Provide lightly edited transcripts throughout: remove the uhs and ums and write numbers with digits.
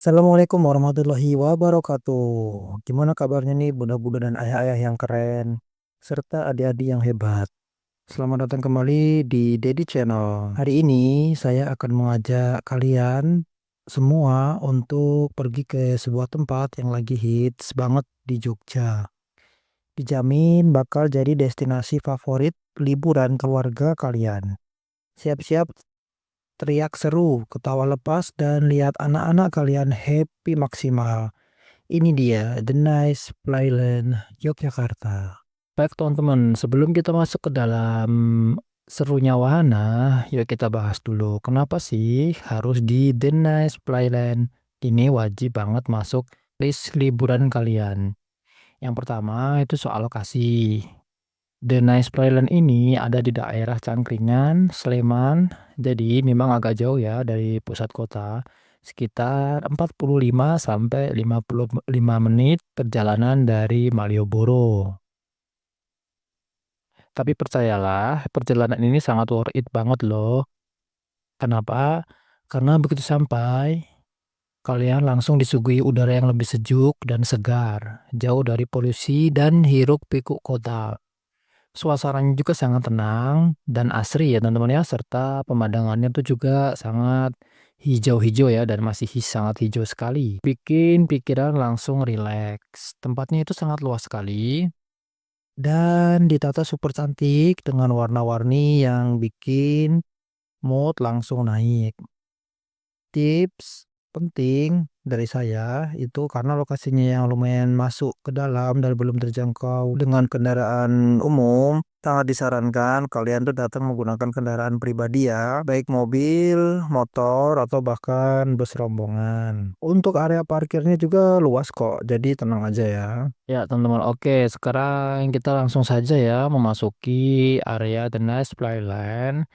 Assalamualaikum warahmatullahi wabarakatuh. Gimana kabarnya nih bunda-bunda dan ayah-ayah yang keren, serta adik-adik yang hebat. Selamat datang kembali di Dedi Channel. Hari ini saya akan mengajak kalian semua untuk pergi ke sebuah tempat yang lagi hits banget di Jogja. Dijamin bakal jadi destinasi favorit liburan keluarga kalian. Siap-siap teriak seru, ketawa lepas, dan lihat anak-anak kalian happy maksimal. Ini dia, The Nice Playland Yogyakarta. Baik teman-teman, sebelum kita masuk ke dalam serunya wahana, yuk kita bahas dulu kenapa sih harus di The Nice Playland. Ini wajib banget masuk list liburan kalian. Yang pertama itu soal lokasi. The Nice Playland ini ada di daerah Cangkringan, Sleman. Jadi memang agak jauh ya dari pusat kota. Sekitar 45 sampai 55 menit perjalanan dari Malioboro. Tapi percayalah, perjalanan ini sangat worth it banget loh. Kenapa? Karena begitu sampai, kalian langsung disuguhi udara yang lebih sejuk dan segar, jauh dari polusi dan hiruk-pikuk kota. Suasananya juga sangat tenang dan asri ya teman-teman ya, serta pemandangannya tuh juga sangat hijau-hijau ya dan masih sangat hijau sekali. Bikin pikiran langsung rileks. Tempatnya itu sangat luas sekali dan ditata super cantik dengan warna-warni yang bikin mood langsung naik. Tips penting dari saya itu karena lokasinya yang lumayan masuk ke dalam dan belum terjangkau dengan kendaraan umum, sangat disarankan kalian tuh datang menggunakan kendaraan pribadi ya, baik mobil, motor, atau bahkan bus rombongan. Untuk area parkirnya juga luas kok, jadi tenang aja ya. Ya teman-teman, oke sekarang kita langsung saja ya memasuki area The Nice Playland.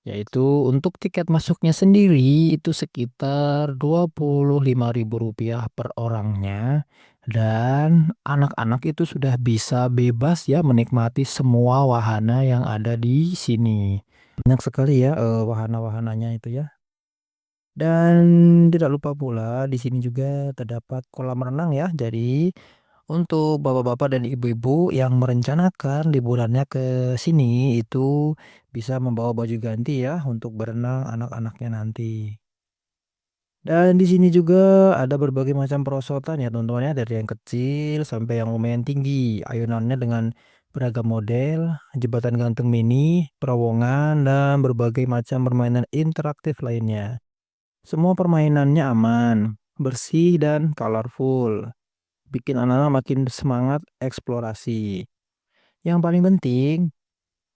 Yaitu untuk tiket masuknya sendiri itu sekitar Rp25.000 per orangnya. Dan anak-anak itu sudah bisa bebas ya menikmati semua wahana yang ada di sini. Banyak sekali ya wahana-wahananya itu ya. Dan tidak lupa pula di sini juga terdapat kolam renang ya. Jadi untuk bapak-bapak dan ibu-ibu yang merencanakan liburannya ke sini itu bisa membawa baju ganti ya untuk berenang anak-anaknya nanti. Dan di sini juga ada berbagai macam perosotan ya teman-teman ya, dari yang kecil sampai yang lumayan tinggi. Ayunannya dengan beragam model, jembatan gantung mini, terowongan, dan berbagai macam permainan interaktif lainnya. Semua permainannya aman, bersih, dan colorful. Bikin anak-anak makin semangat eksplorasi. Yang paling penting,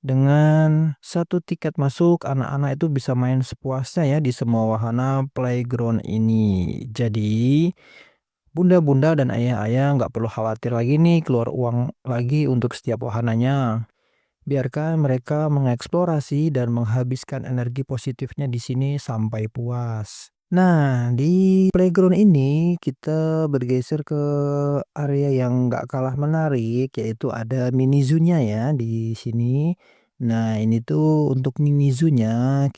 dengan satu tiket masuk, anak-anak itu bisa main sepuasnya ya di semua wahana playground ini. Jadi, bunda-bunda dan ayah-ayah nggak perlu khawatir lagi nih keluar uang lagi untuk setiap wahananya. Biarkan mereka mengeksplorasi dan menghabiskan energi positifnya di sini sampai puas. Nah, di playground ini kita bergeser ke area yang nggak kalah menarik, yaitu ada mini zoo-nya ya di sini. Nah, ini tuh untuk mini zoo-nya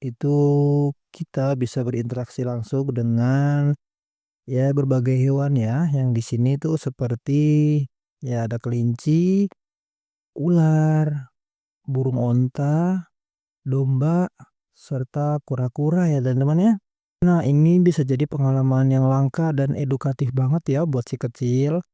itu kita bisa berinteraksi langsung dengan ya berbagai hewan ya, yang di sini tuh seperti ya ada kelinci, ular, burung onta, domba, serta kura-kura ya teman-teman ya. Nah, ini bisa jadi pengalaman yang langka dan edukatif banget ya buat si kecil.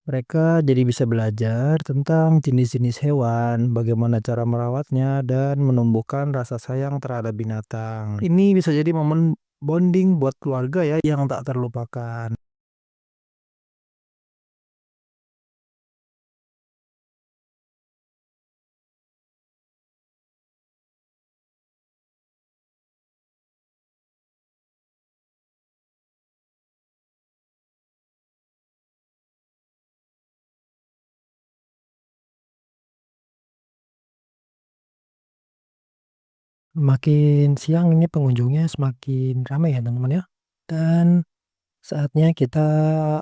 Mereka jadi bisa belajar tentang jenis-jenis hewan, bagaimana cara merawatnya, dan menumbuhkan rasa sayang terhadap binatang. Ini bisa jadi momen bonding buat keluarga ya yang tak terlupakan. Makin siang ini pengunjungnya semakin ramai ya teman-teman ya. Dan saatnya kita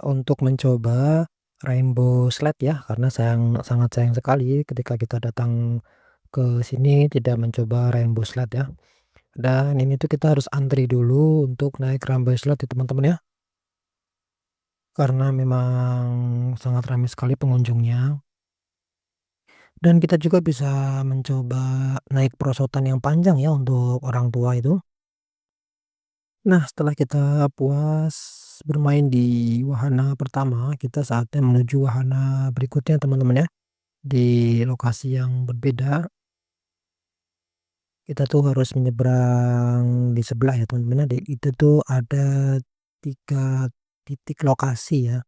untuk mencoba rainbow slide ya, karena sangat sayang sekali ketika kita datang ke sini tidak mencoba rainbow slide ya. Dan ini tuh kita harus antri dulu untuk naik rainbow slide ya teman-teman ya. karena memang sangat ramai sekali pengunjungnya. Dan kita juga bisa mencoba naik perosotan yang panjang ya untuk orang tua itu. Nah, setelah kita puas bermain di wahana pertama, kita saatnya menuju wahana berikutnya teman-teman ya. Di lokasi yang berbeda, kita tuh harus menyeberang di sebelah ya teman-teman ya. Itu tuh ada 3 titik lokasi ya.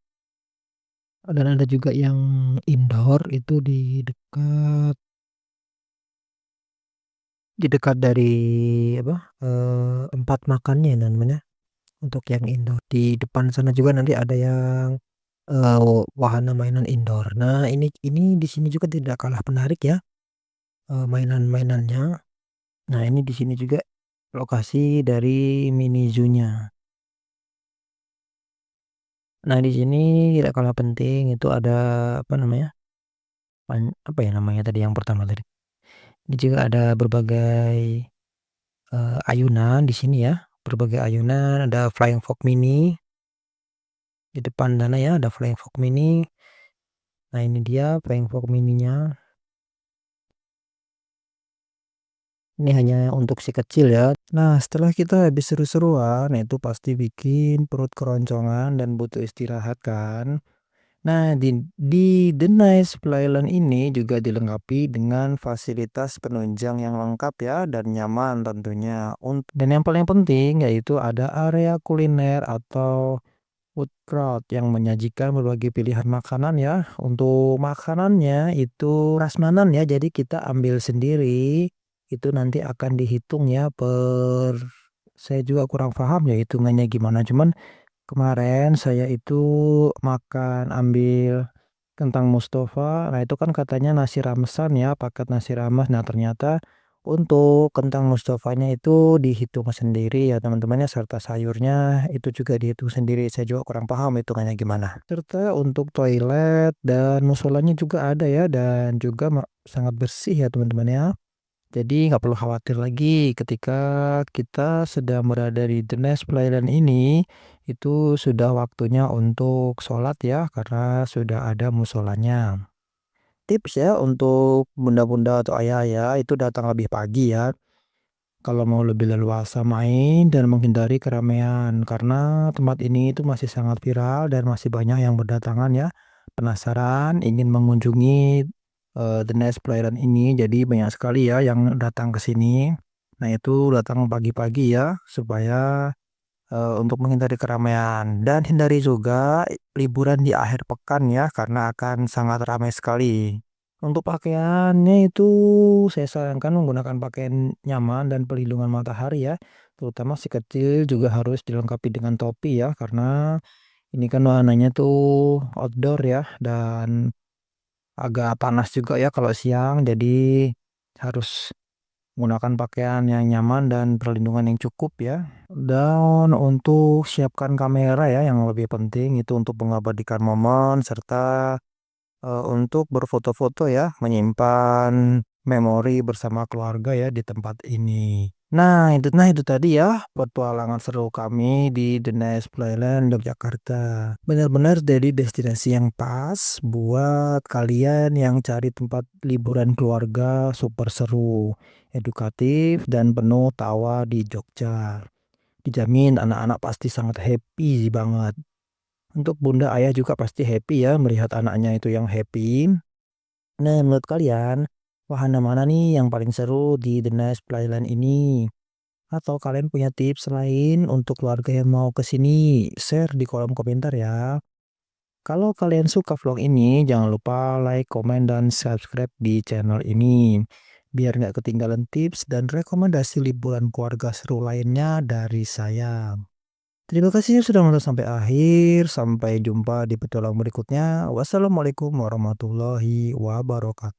Dan ada juga yang indoor itu di dekat dari apa, tempat makannya namanya, untuk yang indoor. Di depan sana juga nanti ada yang, wahana mainan indoor. Nah ini di sini juga tidak kalah menarik ya, mainan-mainannya. Nah ini di sini juga lokasi dari mini zoo-nya. Nah di sini tidak kalah penting itu ada apa namanya, apa ya namanya tadi yang pertama tadi, ini juga ada berbagai ayunan di sini ya, berbagai ayunan, ada Flying Fox Mini, di depan sana ya ada Flying Fox Mini. Nah ini dia Flying Fox Mininya, ini hanya untuk si kecil ya. Nah setelah kita habis seru-seruan, itu pasti bikin perut keroncongan dan butuh istirahat kan. Nah di The Nice Playland ini juga dilengkapi dengan fasilitas penunjang yang lengkap ya dan nyaman tentunya. Dan yang paling penting yaitu ada area kuliner atau food court yang menyajikan berbagai pilihan makanan ya. Untuk makanannya itu prasmanan ya, jadi kita ambil sendiri. Itu nanti akan dihitung ya saya juga kurang paham ya hitungannya gimana. Cuman kemarin saya itu makan ambil kentang Mustofa, nah itu kan katanya nasi ramesan ya, paket nasi rames. Nah ternyata untuk kentang Mustofanya itu dihitung sendiri ya teman-teman ya, serta sayurnya itu juga dihitung sendiri. Saya juga kurang paham hitungannya gimana. Serta untuk toilet dan musolanya juga ada ya, dan juga sangat bersih ya teman-teman ya. Jadi nggak perlu khawatir lagi ketika kita sedang berada di The Nest Playland ini, itu sudah waktunya untuk sholat ya, karena sudah ada musolanya. Tips ya untuk bunda-bunda atau ayah-ayah itu datang lebih pagi ya, kalau mau lebih leluasa main dan menghindari keramaian, karena tempat ini itu masih sangat viral dan masih banyak yang berdatangan ya, penasaran ingin mengunjungi The Nest Playland ini, jadi banyak sekali ya yang datang ke sini. Nah itu datang pagi-pagi ya supaya untuk menghindari keramaian dan hindari juga liburan di akhir pekan ya, karena akan sangat ramai sekali. Untuk pakaiannya itu saya sarankan menggunakan pakaian nyaman dan perlindungan matahari ya. Terutama si kecil juga harus dilengkapi dengan topi ya, karena ini kan wahananya tuh outdoor ya, dan agak panas juga ya kalau siang. Jadi harus menggunakan pakaian yang nyaman dan perlindungan yang cukup ya. Dan untuk siapkan kamera ya, yang lebih penting itu untuk mengabadikan momen serta untuk berfoto-foto ya, menyimpan memori bersama keluarga ya di tempat ini. Nah itu tadi ya petualangan seru kami di The Nice Playland Yogyakarta. Benar-benar jadi destinasi yang pas buat kalian yang cari tempat liburan keluarga super seru, edukatif dan penuh tawa di Jogja. Dijamin anak-anak pasti sangat happy banget. Untuk bunda ayah juga pasti happy ya melihat anaknya itu yang happy. Nah, menurut kalian, wahana mana nih yang paling seru di The Nice Playland ini? Atau kalian punya tips lain untuk keluarga yang mau ke sini? Share di kolom komentar ya. Kalau kalian suka vlog ini, jangan lupa like, komen, dan subscribe di channel ini. Biar nggak ketinggalan tips dan rekomendasi liburan keluarga seru lainnya dari saya. Terima kasih sudah menonton sampai akhir. Sampai jumpa di petualang berikutnya. Wassalamualaikum warahmatullahi wabarakatuh.